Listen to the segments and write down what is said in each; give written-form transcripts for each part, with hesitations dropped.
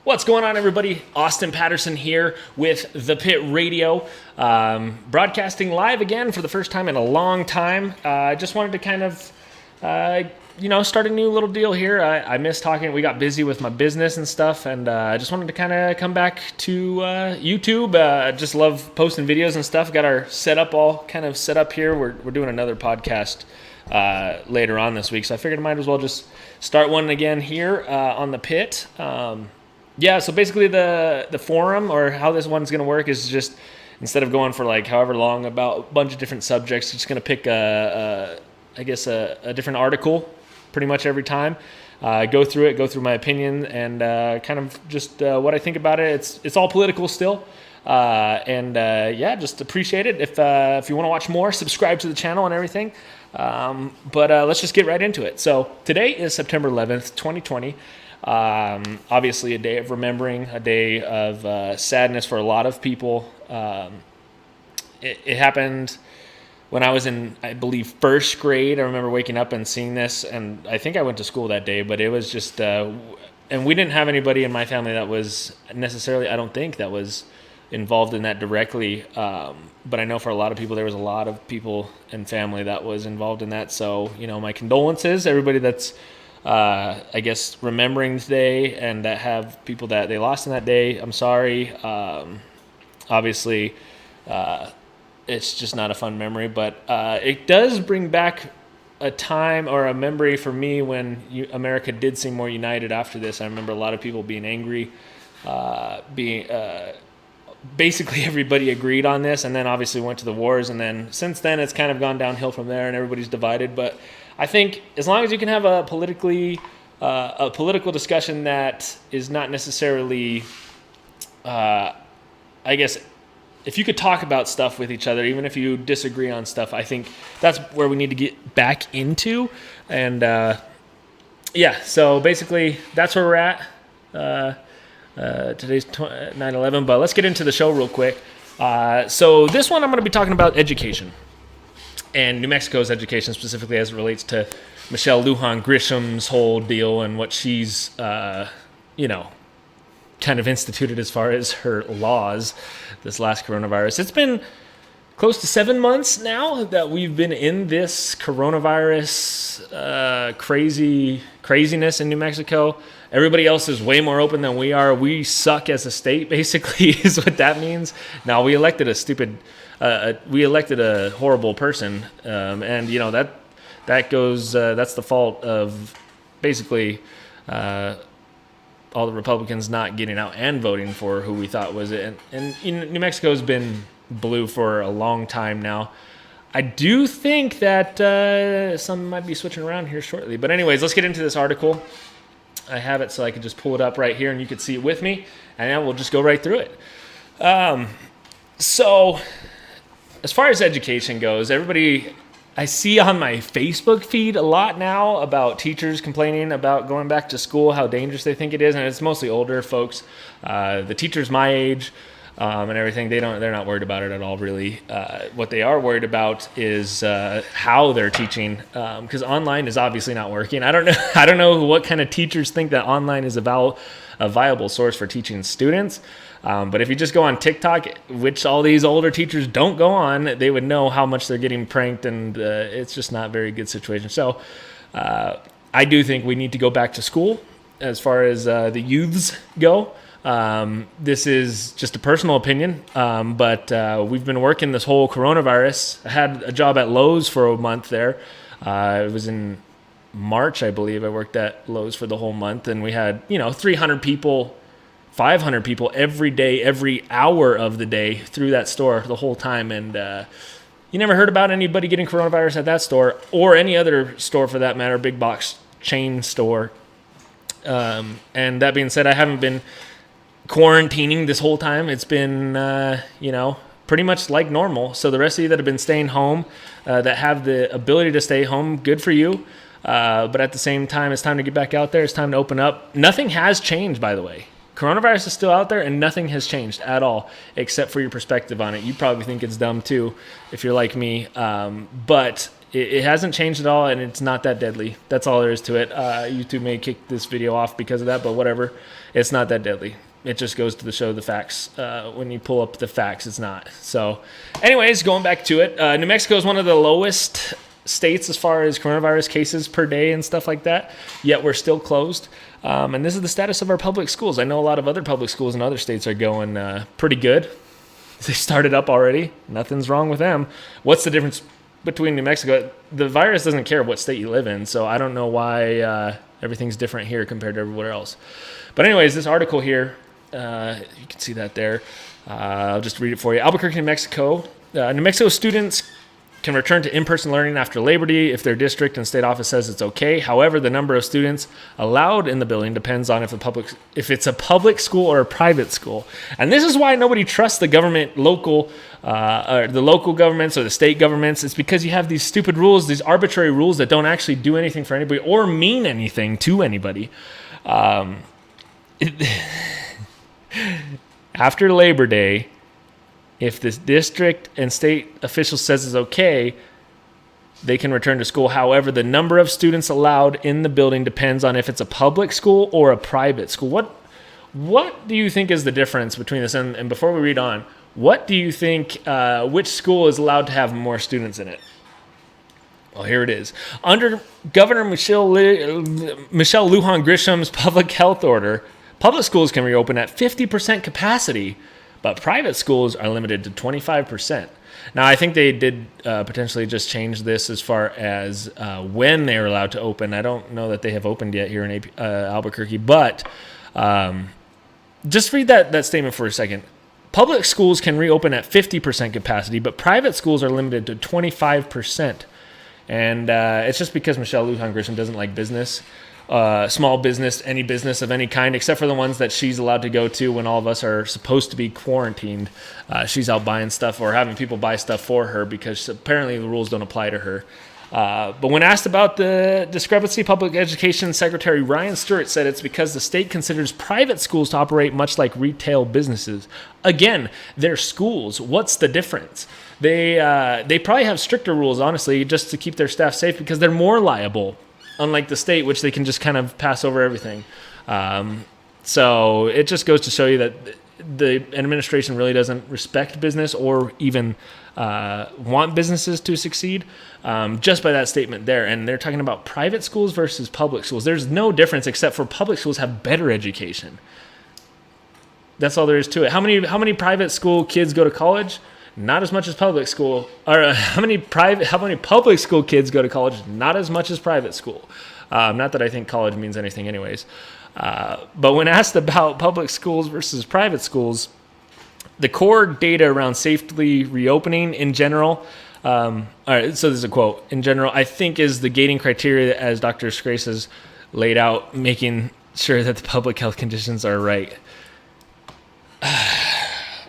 What's going on, everybody? Austin Patterson here with The Pit Radio, broadcasting live again for the first time in a long time. I just wanted to kind of, start a new little deal here. I miss talking. We got busy with my business and stuff, and I just wanted to kind of come back to YouTube. I just love posting videos and stuff. Got our setup all kind of set up here. We're doing another podcast later on this week, so I figured I might as well just start one again here on The Pit. Yeah, so basically the forum or how this one's going to work is just instead of going for like however long about a bunch of different subjects, just going to pick a different article pretty much every time. Go through my opinion and kind of just what I think about it. It's all political still. Just appreciate it. If you want to watch more, subscribe to the channel and everything. But let's just get right into it. So today is September 11th, 2020. Obviously a day of remembering, a day of sadness for a lot of people. It happened when I was in, I believe, first grade. I remember waking up and seeing this, and I think I went to school that day, but it was just, and we didn't have anybody in my family that was necessarily, I don't think, that was involved in that directly. But I know for a lot of people, there was a lot of people and family that was involved in that. So, my condolences, everybody that's remembering today and that have people that they lost in that day. I'm sorry. Obviously, it's just not a fun memory, but it does bring back a time or a memory for me when America did seem more united after this. I remember a lot of people being angry, basically everybody agreed on this, and then obviously went to the wars, and then since then it's kind of gone downhill from there and everybody's divided. But I think as long as you can have a political discussion that is not necessarily, if you could talk about stuff with each other, even if you disagree on stuff, I think that's where we need to get back into. And so basically that's where we're at. Today's 9/11, but let's get into the show real quick. So this one I'm going to be talking about education. And New Mexico's education, specifically as it relates to Michelle Lujan Grisham's whole deal and what she's, kind of instituted as far as her laws this last coronavirus. It's been close to 7 months now that we've been in this coronavirus craziness in New Mexico. Everybody else is way more open than we are. We suck as a state, basically, is what that means. Now, we elected a horrible person, and that goes. That's the fault of basically all the Republicans not getting out and voting for who we thought was it. And New Mexico's been blue for a long time now. I do think that some might be switching around here shortly. But anyways, let's get into this article. I have it so I can just pull it up right here and you can see it with me, and then we'll just go right through it. So as far as education goes, everybody, I see on my Facebook feed a lot now about teachers complaining about going back to school, how dangerous they think it is, and it's mostly older folks. The teachers my age and everything, they're not worried about it at all, really. What they are worried about is how they're teaching, because online is obviously not working. I don't know what kind of teachers think that online is a viable source for teaching students. But if you just go on TikTok, which all these older teachers don't go on, they would know how much they're getting pranked, and it's just not a very good situation. So I do think we need to go back to school as far as the youths go. This is just a personal opinion, but we've been working this whole coronavirus. I had a job at Lowe's for a month there. It was in March, I believe. I worked at Lowe's for the whole month, and we had 300 people, 500 people every day, every hour of the day through that store the whole time. And you never heard about anybody getting coronavirus at that store or any other store for that matter, big box chain store. And that being said, I haven't been quarantining this whole time. It's been, pretty much like normal. So the rest of you that have been staying home, that have the ability to stay home, good for you. But at the same time, it's time to get back out there. It's time to open up. Nothing has changed, by the way. Coronavirus is still out there, and nothing has changed at all, except for your perspective on it. You probably think it's dumb, too, if you're like me. But It hasn't changed at all, and it's not that deadly. That's all there is to it. YouTube may kick this video off because of that, but whatever. It's not that deadly. It just goes to show the facts. When you pull up the facts, it's not. So, anyways, going back to it, New Mexico is one of the lowest states as far as coronavirus cases per day and stuff like that, yet we're still closed. And this is the status of our public schools. I know a lot of other public schools in other states are going pretty good. They started up already. Nothing's wrong with them. What's the difference between New Mexico? The virus doesn't care what state you live in, so I don't know why everything's different here compared to everywhere else. But anyways, this article here, you can see that there. I'll just read it for you. Albuquerque, New Mexico. New Mexico students can return to in-person learning after Labor Day if their district and state office says it's okay. However, the number of students allowed in the building depends on if it's a public school or a private school. And this is why nobody trusts the government, or the local governments or the state governments. It's because you have these stupid rules, these arbitrary rules that don't actually do anything for anybody or mean anything to anybody. After Labor Day, if this district and state official says it's okay, they can return to school. However, the number of students allowed in the building depends on if it's a public school or a private school. What do you think is the difference between this? And before we read on, what do you think, which school is allowed to have more students in it? Well, here it is. Under Governor Michelle Lujan Grisham's public health order, public schools can reopen at 50% capacity, but private schools are limited to 25%. Now, I think they did potentially just change this as far as when they are allowed to open. I don't know that they have opened yet here in Albuquerque, but just read that statement for a second. Public schools can reopen at 50% capacity, but private schools are limited to 25%. And it's just because Michelle Lujan Grisham doesn't like business. Small business, any business of any kind, except for the ones that she's allowed to go to when all of us are supposed to be quarantined. She's out buying stuff or having people buy stuff for her because apparently the rules don't apply to her. But when asked about the discrepancy, Public Education Secretary Ryan Stewart said it's because the state considers private schools to operate much like retail businesses. Again, they're schools. What's the difference? They probably have stricter rules, honestly, just to keep their staff safe because they're more liable. Unlike the state, which they can just kind of pass over everything. So it just goes to show you that the administration really doesn't respect business or even want businesses to succeed just by that statement there. And they're talking about private schools versus public schools. There's no difference except for public schools have better education. That's all there is to it. How many private school kids go to college? Not as much as public school. Or how many public school kids go to college? Not as much as private school. Not that I think college means anything anyways. But when asked about public schools versus private schools, the core data around safely reopening in general, all right, so there's a quote, in general, I think is the gating criteria as Dr. Scrace has laid out, making sure that the public health conditions are right.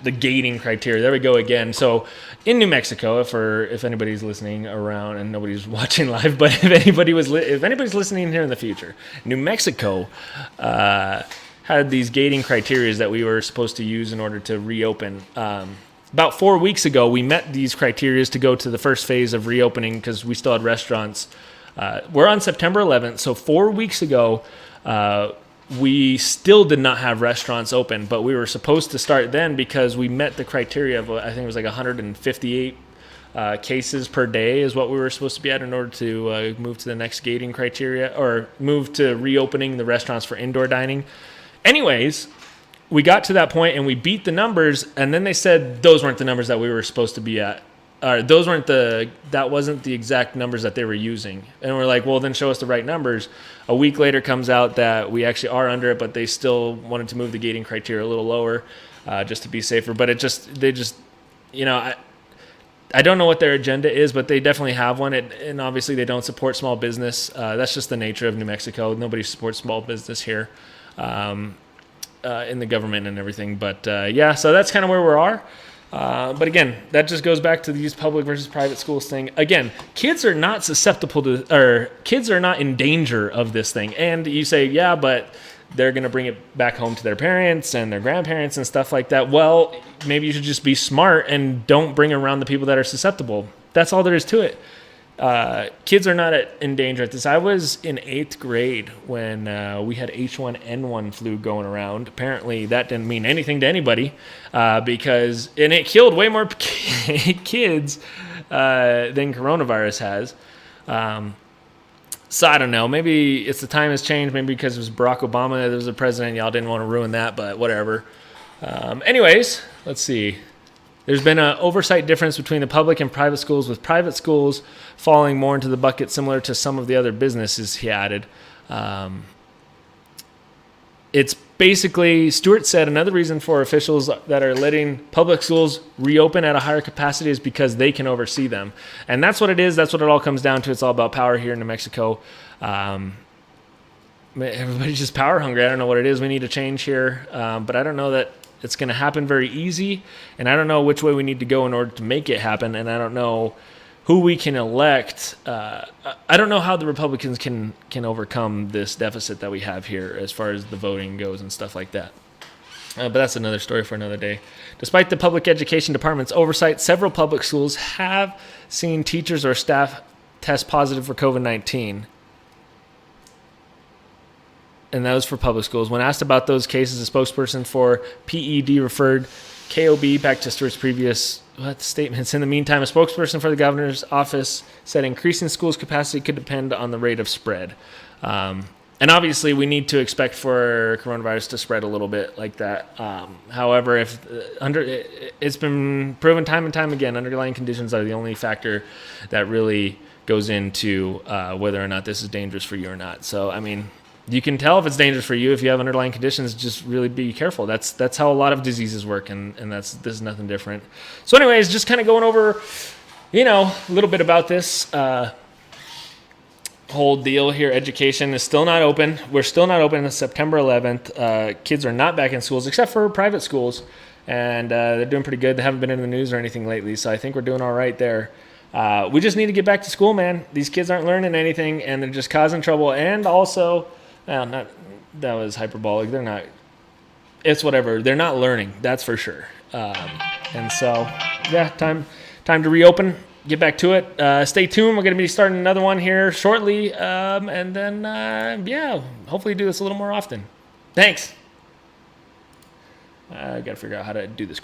The gating criteria. There we go again. So in New Mexico, if anybody's listening around and nobody's watching live, but if anybody's listening here in the future, New Mexico had these gating criteria that we were supposed to use in order to reopen. About 4 weeks ago, we met these criteria to go to the first phase of reopening because we still had restaurants. We're on September 11th, so 4 weeks ago, we still did not have restaurants open, but we were supposed to start then because we met the criteria of, I think it was like 158 cases per day is what we were supposed to be at in order to move to the next gating criteria or move to reopening the restaurants for indoor dining. Anyways, we got to that point and we beat the numbers, and then they said those weren't the numbers that we were supposed to be at. That wasn't the exact numbers that they were using. And we're like, well, then show us the right numbers. A week later comes out that we actually are under it, but they still wanted to move the gating criteria a little lower just to be safer. But I don't know what their agenda is, but they definitely have one. And obviously they don't support small business. That's just the nature of New Mexico. Nobody supports small business here in the government and everything. But so that's kind of where we are. But again, that just goes back to these public versus private schools thing. Again, kids are not kids are not in danger of this thing. And you say, yeah, but they're going to bring it back home to their parents and their grandparents and stuff like that. Well, maybe you should just be smart and don't bring around the people that are susceptible. That's all there is to it. Kids are not in danger at this. I was in 8th grade when we had H1N1 flu going around. Apparently, that didn't mean anything to anybody and it killed way more kids than coronavirus has. So I don't know. Maybe it's the time has changed. Maybe because it was Barack Obama that was the president. Y'all didn't want to ruin that, but whatever. Anyways, let's see. There's been an oversight difference between the public and private schools, with private schools falling more into the bucket similar to some of the other businesses, he added. It's basically, Stewart said, another reason for officials that are letting public schools reopen at a higher capacity is because they can oversee them. And that's what it is. That's what it all comes down to. It's all about power here in New Mexico. Everybody's just power hungry. I don't know what it is we need to change here, but I don't know that it's going to happen very easy, and I don't know which way we need to go in order to make it happen, and I don't know who we can elect. I don't know how the Republicans can overcome this deficit that we have here as far as the voting goes and stuff like that. But that's another story for another day. Despite the public education department's oversight, several public schools have seen teachers or staff test positive for COVID-19. And that was for public schools. When asked about those cases, a spokesperson for PED referred KOB back to Stewart's previous statements. In the meantime, a spokesperson for the governor's office said increasing schools' capacity could depend on the rate of spread. And obviously, we need to expect for coronavirus to spread a little bit like that. However, it's been proven time and time again, underlying conditions are the only factor that really goes into whether or not this is dangerous for you or not. So, I mean, you can tell if it's dangerous for you if you have underlying conditions. Just really be careful. That's how a lot of diseases work, and this is nothing different. So anyways, just kind of going over, a little bit about this whole deal here. Education is still not open. We're still not open on September 11th. Kids are not back in schools except for private schools, and they're doing pretty good. They haven't been in the news or anything lately, so I think we're doing all right there. We just need to get back to school, man. These kids aren't learning anything, and they're just causing trouble. And also, that was hyperbolic. They're not. It's whatever. They're not learning. That's for sure. And so, yeah, time to reopen. Get back to it. Stay tuned. We're going to be starting another one here shortly. And then, hopefully do this a little more often. Thanks. I got to figure out how to do this